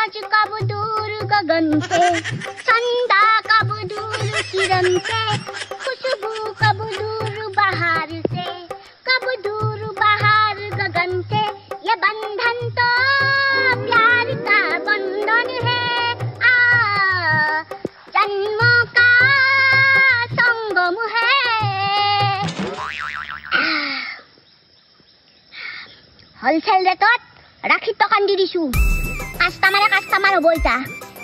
सूरज कब दूर गगन से, चंदा कब दूर किरण से, खुशबू कब दूर बहार से, कब दूर बहार गगन से, ये बंधन तो प्यार का बंधन है, जन्मों का संगम है। होलसेल रेटत राखी टकान দি দিছো। কাস্টমাৰ হ'ব এটা।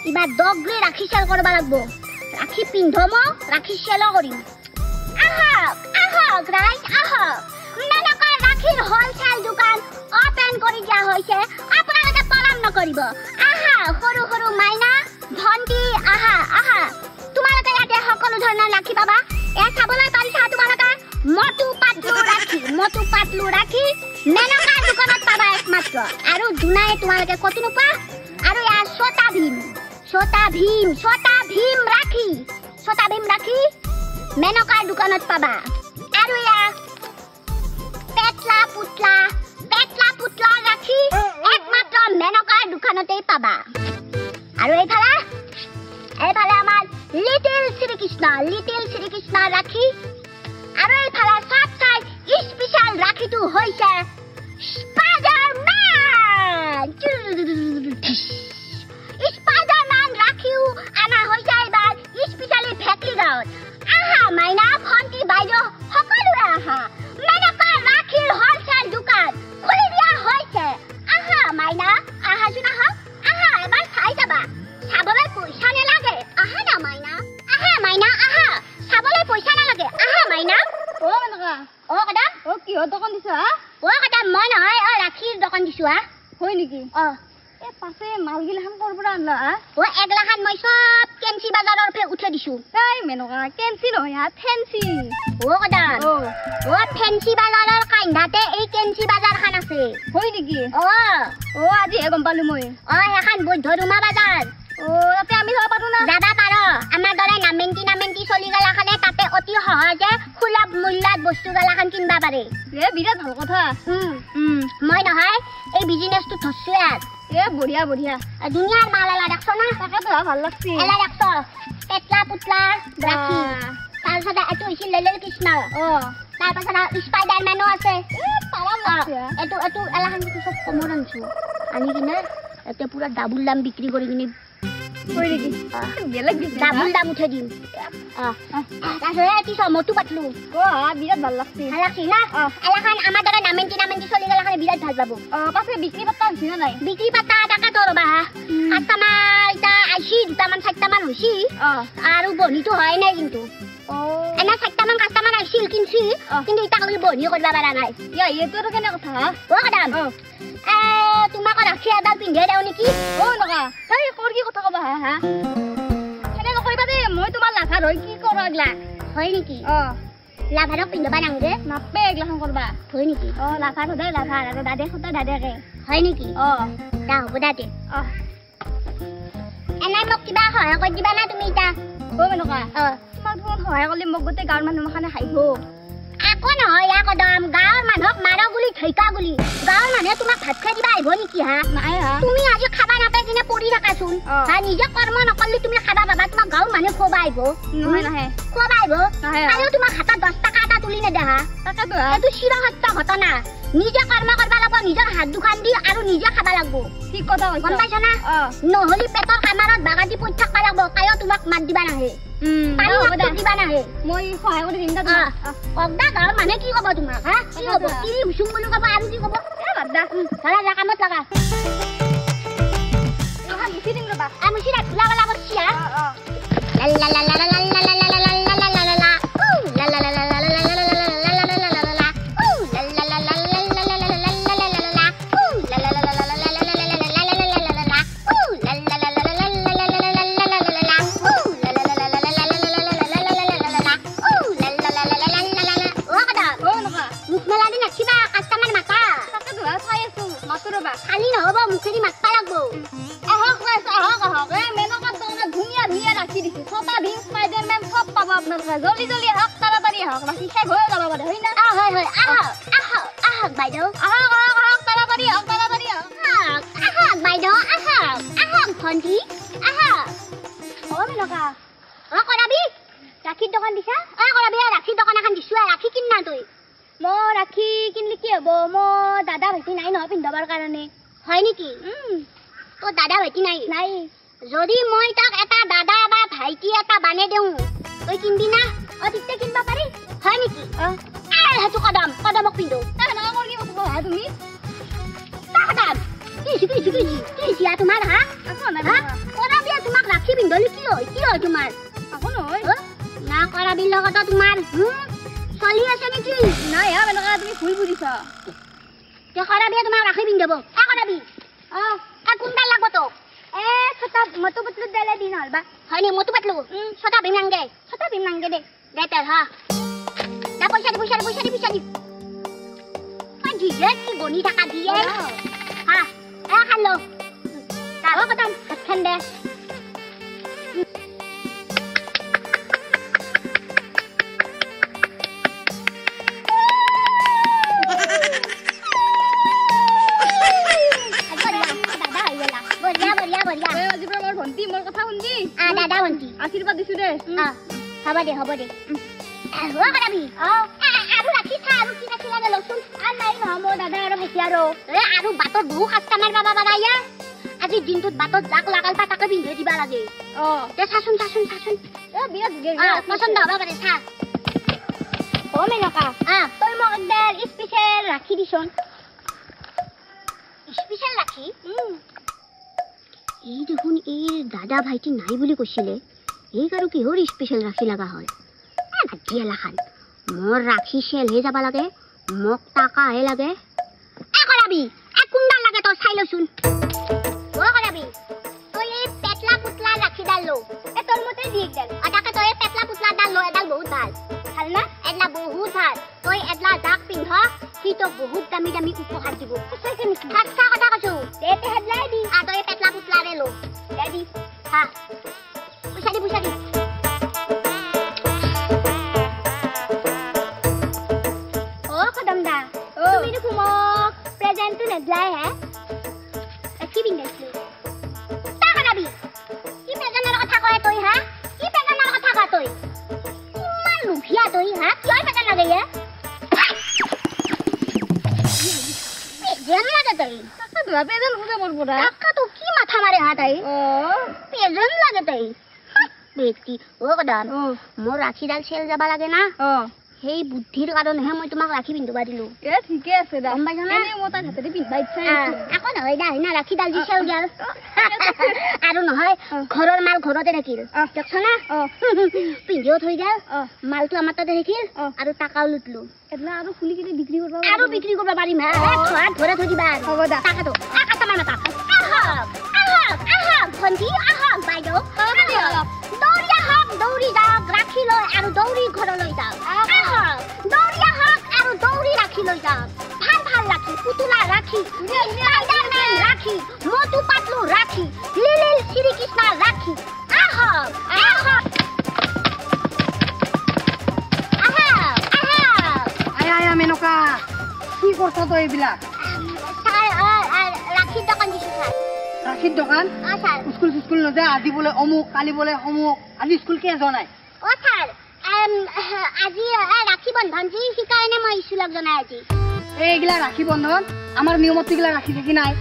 ইবাৰ দগলে ৰাখি চেল কৰিব লাগিব। ৰাখি পিন্ধম, ৰাখি চেল কৰিম। আহক ৰাইজ আহক। মেনকা ৰাখিৰ হোলসেল দোকান ওপেন কৰি দিয়া হৈছে। আপোনালোকে পলম নকৰিব। সৰু সৰু মাইনা ভণ্টি আহা। তোমালোকে ইয়াতে সকলো ধৰণৰ ৰাখি পাবা। চাবলৈ পাৰিছা তোমালোকে মটু পাতলু ৰাখি মেনকা দোকানত পাবা একমাত্ৰ। আৰু দুনাই তোমালোকে কত নোপা। আৰু ইয়াৰ ছোটা ভীম ৰাখি মেনকাৰ দোকানত পাবা। আৰু ইয়াৰ পেটলা পুতলা ৰাখি একমাত্ৰ মেনকাৰ দোকানতেই পাবা। আৰু এইফালে আমাৰ লিটিল শ্ৰীকৃষ্ণ ৰাখি। আৰু এইফালে সবচাই স্পেশাল ৰাখিটো হৈছে স্পাইডাৰম্যান ৰাখিও আনা হৈছে এইবাৰ স্পেশালি ফেক্টৰী গাঁৱত। মাইনা ভণ্টি বাইদেউ সকলোৱে আহা। মেনকা ৰাখিৰ হোলসেল দোকান খুলি দিয়া হৈছে। মাইনা আহাচোন আহা এবাৰ চাই যাবা। চাবলৈ পইচা নালাগে। না মাইনা আহা চাবলৈ পইচা নালাগে। মাইনা কদা কিহৰ দোকান দিছা? কদা মই নহয় ৰাখিৰ দোকান দিছো। হয় নেকি? পাছে মালগিলাখান কৰ পৰা আনলা? এগলাখান মই সব কেঞ্চি বাজাৰৰ পৰা উঠাই দিছো। মেনকা কেঞ্চি নহয় ফেঞ্চি। কদা ফেঞ্চি বাজাৰৰ কান্দাতে এই কেঞ্চি বাজাৰখান আছে। হয় নেকি? আজিহে গম পালো মই। সেইখান বৈধৰুমা বাজাৰ। তাতে আমি যাব পাৰো না? যাবা পাৰো। আমাৰ দৰে নামেন্টি চলি গেলাখানে তাতে অতি সহজে সুলভ মূল্যত বস্তু গেলাখান কিনবা পাৰে। বিৰাট ভাল কথা। মই নহয় এই বিজনেছটো ধৰছোৱে। বঢ়িয়া দুনিয়াৰ মাল এলা দেখছ না? তাকেতো ভাল লাগছে। এলা দেখছ পেটলা পুতলা ৰাখি। তাৰপিছত এইটো হৈছে লেলেল কৃষ্ণ। তাৰপিছত স্পাইডাৰমেনো আছে। এইটো এলাখান চব কমৰ আনছো। আনি কিনে এতে পুৰা ডাবুল দাম বিক্ৰী কৰি কিনে ডাবুল দাম উঠাই দিম। তাৰপিছত মটু পাতলু। বিৰাট ভাল লাগছে না? এলাখান আমাৰ দৰে নামেন্টি চলি গেলাখানে বিৰাট ভাল পাব। পাছে বিক্ৰী পাত্তা হৈছে না নাই? বিক্ৰী পাত্তা তাকেতো ৰবা। কাষ্টমাৰ এতিয়া আইছি 2টামান 4টামান হৈছি। আৰু বনিটো হয় নাই কিন্তু। এনে 4টামান কাষ্টমাৰ আহিছিল কিনছি, কিন্তু ইটাকলৈকে বনি কৰিব পৰা নাই। এইটো কেনে কথা? কদাম তোমাক ৰাখি এডাল পিন্ধাই দিওঁ নেকি? কি কথা কবা? সেনে নকৰিবা দেই। মই তোমাৰ লাভাৰ হৈ কি কৰো এগলা? হয় নেকি? লাভাৰক পিন্ধাবা নাংগে নাপে এগলাখান কৰবা। হয় নেকি? লাভাৰ সদায় লাভাৰ আৰু দাদে সদায় দাদেকে। হয় নেকি? দা হ'ব দাদে। এনে মোক কিবা সহায় কৰি দিবা না তুমি? এতিয়া মেনকা তোমাক দেখোন সহায় কৰিলে মোক গোটেই গাঁৱৰ মানুহখানে হাঁহিব। একো নহয় কদম। গাঁৱৰ মানুহক মাৰ গুলি ঠেকা গুলি গাঁৱৰ মানুহে তোমাক ভাত খাই দিবা আহিব নেকি? তুমি আজি খাবা নাপাই কিনে পৰি থাকাচোন। নিজে কৰ্ম নকৰিলে তুমি খাবা পাবা। তোমাক গাঁৱৰ মানুহে খোৱাবা আহিব? খোৱাবা আহিব। আৰু তোমাক হাতত 10 টকা এটা তুলি নেদেহা। এইটো চিৰসত্য ঘটনা। নিজে কৰ্ম কৰবা লাগিব, নিজৰ হাত দুখান দি আৰু নিজে খাবা লাগিব। ঠিক কথা গম পাইছ না? নহলি পেটৰ কামাৰত বাগাদি পৰি থাকবা লাগিব। কায়ো তোমাক মাত দিবা নাহে। দিবা নাহে। মই সহায় কৰি দিম। গাঁৱৰ মানুহে কি কব তোমাক? কি কব? কি হুচুম বুলি কব আৰু কি কব? যা কামত লগা। মুচি দিম ৰবা। মুচি ৰাখ লাগালা বসছি। খালি নহব মুখেদি মাতবা লাগব। মেনকা ধুনীয়া ৰাখি দিছে। ছোটা ভীম স্পাইডাৰমেন সব পাব আপোনালোকে। জলদি আহক, তাড়াতাড়ি আহক। ৰাখি শেষ হৈ যাব পাৰে। হয় না? হয় আহক বাইদেউ। আহক তাড়াতাড়ি আহক বাইদেউ। আহক ভণ্টি আহা অ মেনকা অ কৰাবি ৰাখীৰ দোকান দিছা অ কৰাবি ৰাখীৰ দোকান এখন দিছো ৰাখী কিন না তই মই ৰাখী কিনলি কি হ'ব মই দাদা ভাইটি নাই নহয় পিন্ধাবৰ কাৰণে হয় নেকি তোৰ দাদা ভাইটি নাই নাই যদি মই তাক এটা দাদা বা ভাইটি এটা বানে দিওঁ তই কিনবি না অ তিতে কিনবা পাৰি হয় নেকি সেইটো কদমক পিন্ধো তুমি তোমাৰ হা কৰাবি তোমাক ৰাখি পিন্ধলি কি হয় তোমাৰ না কৰাবিৰ লগত তোমাৰ চলি আছে নেকি নাই এনেকুৱা তুমি ভুল বুজিছা কৰাবিয়ে তোমাক ৰাখি পিন্ধাব কৰাবি কোনডাল লাগব তোক ছটা মটো পাতলু দেলে দিন হল বা হয় নি মটো পাতলু ছটা ভীম নাংগে দে তেল হা না পইচা দি জিজে কি গনি টাকা দিয়ে হা খালো তাও কদম হাত খান দে দাদা ভণ্টি আশীৰ্বাদ দিছো দে হ'ব দে কৰাবি আৰু ৰাখি থা আৰু কি ৰাখি লাগে লচোন নাই নহয় মোৰ দাদা আৰু ভাইটি আৰু বাটত বহু কাষ্টমাৰ পাবা পাৰা ইয়াৰ আজি দিনটোত বাটত যাক লাগাল পা তাকে পিন্ধি দিবা লাগে দে চাচোন পচন্দ হ'ব পাৰে চা মেনকা তই মোক একবাৰ স্পেচিয়েল ৰাখি দিছোন স্পেচিয়েল ৰাখি এই দেখোন এই দাদা ভাইটি নাই বুলি কৈছিলে এই আৰু কিহৰ স্পেচিয়েল ৰাখি লগা হয় খান মোৰ ৰাখি চেলহে যাব লাগে মোক টাকাহে লাগে কৰাবি কোনডাল লাগে তই চাই লচোন কৰাবি তই এই পেটলা পুতলা ৰাখিডাল লো তোৰ মতে দি একডাল তাকে তই পেটলা পুতলা ডাল লো এডাল বহুত ভাল না এডলা বহুত ভাল তই এডলা দাগ পিন্ধ সি তোক বহুত দামী উপহাৰ দিব সঁচা কথা কৈছো দে হেডলাই দি তই পেটলা পুতলাৰে লো দে দি হা পইচা দি তুমি দেখো মোক প্ৰেজেন্টটো নেদলাই হে কি পিন্ধাইছিলো কৰাবি কি প্ৰেজেন্টৰ কথা কয় তই হা কি প্ৰেজেন্টৰ কথা কয় তই ইমান লুভিয়া তই হা কিয় প্ৰেজেন্ট লাগে হে প্ৰেজেন্ট লাগে তই প্ৰেজেন্ট খুঁজে মোৰ পৰা তো কি মাথা মাৰে হা তাই প্ৰেজেন্ট লাগে তই বেটি কদম মোৰ ৰাখিডাল চেল যাব লাগে না সেই বুদ্ধিৰ কাৰণেহে মই তোমাক ৰাখি পিন্ধিবা দিলো ঠিকে আছে গম পাইছা না মই তাত হাতেদি পিন্ধিবা ইচ্ছা আকৌ নহয় দা না ৰাখিডাল দি চেল দিয়াল আৰু নহয় ঘৰৰ মাল ঘৰতে থাকিল দেখছ না পিন্ধিও থৈ গেল মালটো আমাৰ তাতে থাকিল আৰু টাকাও লুটলো এডলা আৰু খুলি কিনে বিক্ৰী কৰিব পাৰিম হাত ধৰে থৈ দিবা হ'ব দা টাকাটো কাষ্টমাৰ মাতা আহক ভণ্টি আহক বাইদেউ দৌৰি যাওক ৰাখি লৈ আৰু দৌৰি ঘৰলৈ যাওক দৌৰি ৰাখি লৈ যাওক ভাল ৰাখি পুতুলা ৰাখি স্পাইডাৰমেন ৰাখি মটু পাতলু ৰাখি লিলিল শ্ৰীকৃষ্ণ ৰাখি আহক মেনকা কি কৰছ তই এইবিলাক ৰাখিৰ দোকান দিছো ছাৰ ৰাখিৰ দোকান স্কুল নাযায় আজি বোলে অমুক কালি বোলে অমুক আজি স্কুল কিয় যোৱা নাই ছাৰ আজি ৰাখি বন্ধন যি সেইকাৰণে মই স্কুলক জনাই আজি এইগিলা ৰাখি বন্ধন আমাৰ নিয়মত এইগিলা ৰাখি থাকি নাই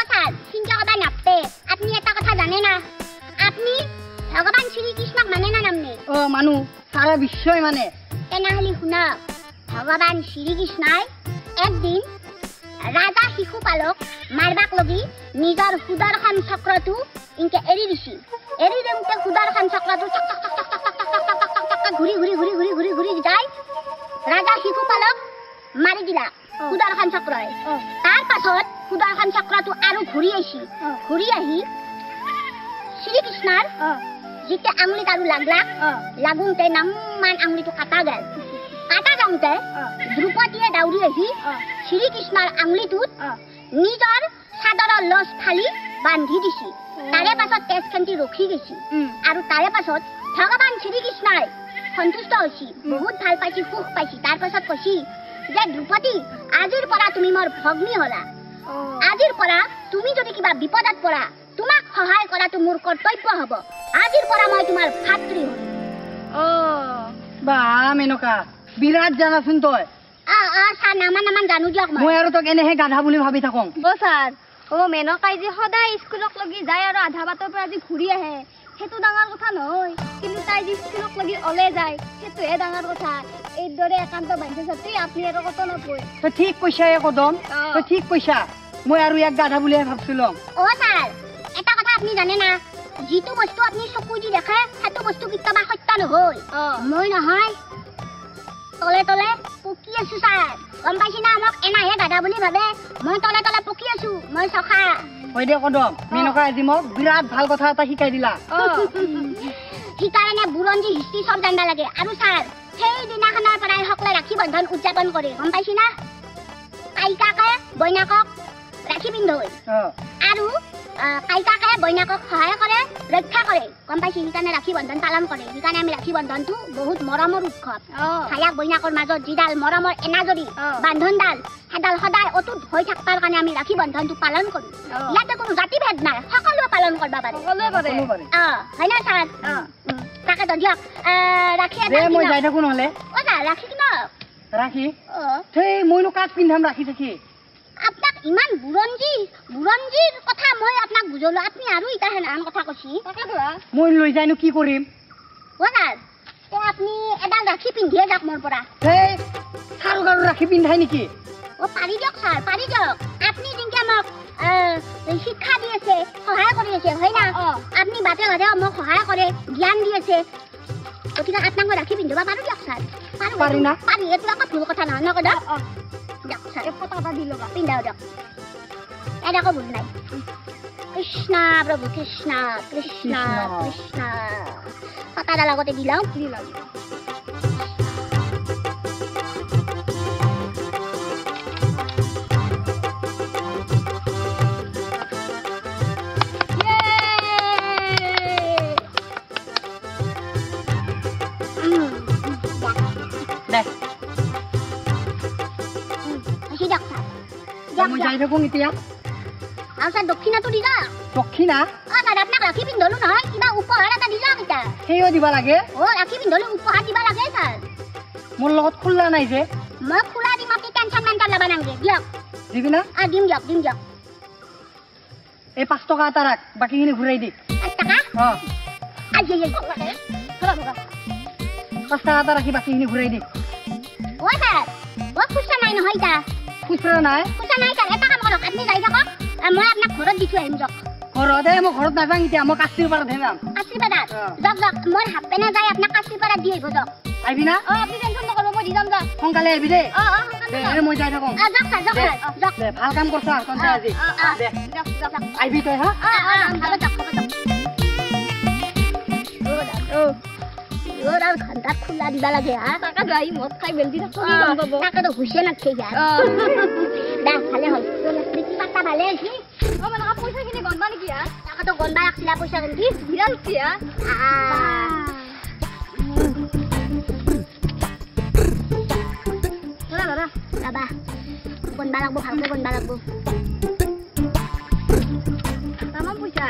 ছাৰ চিন্তা কৰিব নাপে আপুনি এটা কথা জানে না আপুনি ভগৱান শ্ৰীকৃষ্ণক মানে না নামনে মানুহ সাৰা বিশ্বই মানে তেনেহলে শুনা ভগৱান শ্ৰীকৃষ্ণই একদিন ৰাজা শিশুপালক মাৰবাক লগি নিজৰ সুদৰ্শন চক্ৰটো ইনকে এৰি দিছিল এৰি দেউতে সুদৰ্শন চক্ৰটো ঘূৰি যায় ৰাজা শিশুপালক মাৰি দিলা সুদৰ্শন চক্ৰই তাৰ পাছত সুদৰ্শন চক্ৰটো আৰু ঘূৰি আহি শ্ৰীকৃষ্ণৰ যেতিয়া আঙুলিত আৰু লাগুতে নামমান আঙুলিটো কাটা যাওঁতে দ্ৰুপদীয়ে দাউৰি আহি শ্ৰীকৃষ্ণৰ আঙুলিটোত নিজৰ চাদৰৰ লছ ফালি বান্ধি দিছিল তাৰে পাছত তেজ কান্তি ৰখি গৈছিল আৰু তাৰে পাছত ভগৱান শ্ৰীকৃষ্ণই সন্তুষ্ট হৈছিল বহুত ভাল পাইছিল সুখ পাইছিল তাৰ পাছত কৈছিল যে দ্ৰুপদী আজিৰ পৰা তুমি মোৰ ভগ্নী হলা আজিৰ পৰা তুমি যদি কিবা বিপদত পৰা তোমাক সহায় কৰাটো মোৰ কৰ্তব্য হ'ব আজিৰ পৰা মই তোমাৰ ভাতৃ হ'ম বা মেনকা বিৰাট জানাচোন তই ছাৰ নামান জানো দিয়ক মই আৰু তোক এনেহে গাধা বুলি ভাবি থাকোঁ ছাৰ মেনকাই যে সদায় স্কুলক লাগি যায় আৰু আধা বাটৰ পৰা আজি ঘূৰি আহে সেইটো ডাঙৰ কথা নহয় কিন্তু তাই যে স্কুলক লাগি ওলে যায় সেইটোহে ডাঙৰ কথা এইদৰে একান্ত বান্ধি চাতি আপুনি আৰু কত নপৰে তই ঠিক কৈছা কদম তই ঠিক কৈছা মই আৰু ইয়াক গাধা বুলিহে ভাবছিলো ছাৰ এটা কথা আপুনি জানে না যিটো বস্তু আপুনি চকু দি দেখে সেইটো বস্তু কেতিয়াবা সত্য নহয় মই নহয় তলে তলে পকি আছো ছাৰ গম পাইছি না মোক এনাহে গাধা বুলি ভাবে মই তলে তলে পকি আছো মই চখা হয় দে কদম মেনকা আজি মোক বিৰাট ভাল কথা এটা শিকাই দিলা সেইকাৰণে বুৰঞ্জী হিষ্ট্ৰী চব জানিব লাগে আৰু ছাৰ সেইদিনাখনৰ পৰাই সকলোৱে ৰাখী বন্ধন উদযাপন কৰে গম পাইছি না কাইকাকে বৈনাকক ৰাখী পিন্ধৈ আৰু কাইকাকে বৈনাকক সহায় কৰে ৰক্ষা কৰে গম পাইছি সেইকাৰণে ৰাখী বন্ধন পালন কৰে সেইকাৰণে আমি ৰাখী বন্ধনটো বহুত মৰমৰ উৎসৱ ভায়াক বৈনাকৰ মাজত যিডাল মৰমৰ এনাজৰী বান্ধনডাল সেইডাল সদায় অটুট হৈ থকাৰ কাৰণে আমি ৰাখী বন্ধনটো পালন কৰোঁ ইয়াতে কোনো জাতি ভেদ নাই সকলোৱে পালন কৰিব পাৰে হয় না ছাৰ তাকেতো দিয়ক ৰাখী মই যাই থাকোঁ নহ'লে ছাৰ ৰাখি কিন ৰাখি সেই মইনো কাক পিন্ধাম ৰাখি থাকি আপোনাক ইমান বুৰঞ্জীৰ কথা মই আপোনাক বুজালো আপুনি আৰু এটা আন কথা কৈছি মই লৈ যাইনো কি কৰিম ছাৰ আপুনি এডাল ৰাখি পিন্ধিয়ে যাওক মোৰ পৰা সেই চাৰু গাৰু ৰাখি পিন্ধাই নেকি পাৰি দিয়ক ছাৰ পাৰি দিয়ক আপুনি যেনেকৈ মোক শিক্ষা দি আছে সহায় কৰি আছে হয় না আপুনি বাটে বাটে মোক সহায় কৰে জ্ঞান দি আছে গতিকে আপোনাক মই ৰাখি পিন্ধিব পাৰোঁ দিয়ক ছাৰ পাৰি না পাৰি এইটো আকৌ ভুল কথা নহয় নকয় দিয়ক দিয়ক ছাৰ ফটো এটা দি ল'বা পিন্ধাও দিয়ক এটা আকৌ ভুল নাই কৃষ্ণ প্ৰভু কৃষ্ণ কৃষ্ণ কৃষ্ণ ফটাডাল আগতে দি লওঁ মই যাই থাকোঁ এতিয়া আৰু ছাৰ দক্ষিণাটো দি যাওক দক্ষিণা ছাৰ আপোনাক ৰাখি পিন্ধলো নহয় কিবা উপহাৰ এটা দি যাওক এতিয়া সেইও দিব লাগে ৰাখি পিন্ধলো উপহাৰ দিব লাগে ছাৰ মোৰ লগত খোলা নাই যে মই খোলা দিম আপুনি টেনশ্যন মেনশ্যন ল'ব নালাগে দিয়ক দিবি না দিম দিয়ক এই 5 টকা এটা ৰাখ বাকীখিনি ঘূৰাই দি 5 টকা 5 টকা এটা ৰাখি বাকীখিনি ঘূৰাই দি ছাৰ খুচৰা নাই নহয় এতিয়া খুচৰা নাই ছাৰ এটা কাম কৰক আপুনি যাই থাকক মই আপোনাক ঘৰত দি থৈ আহিম দিয়ক ঘৰত মই ঘৰত নাযাওঁ এতিয়া মই কাস্তিৰপাৰাত যাম কাস্তিৰপাৰাত যাওক মই হাফ পেনে যাই আপোনাক কাস্তিৰপাৰাত দি আহিব দিয়ক আহিবি না আপুনি টেনশ্যন নকৰিব মই দি যাম দিয়ক সোনকালে আহিবি দেই মই যাই থাকোঁ যাওক ছাৰ ভাল কাম কৰছা তহঁতে আজি আহিবি তই হা ঘণ্টাত খোলা দিব লাগে মদ খাই বেলদি তাকেতো হুচে নাথে ভালে হ'ল পাতা ভালে আছে পইচাখিনি গণবা নেকি তাকেতো গণবা ৰাখছিলা পইচা কিন্তু বিৰাট ৰবা গণবা লাগব ভালকে গণবা লাগব তামাম পইচা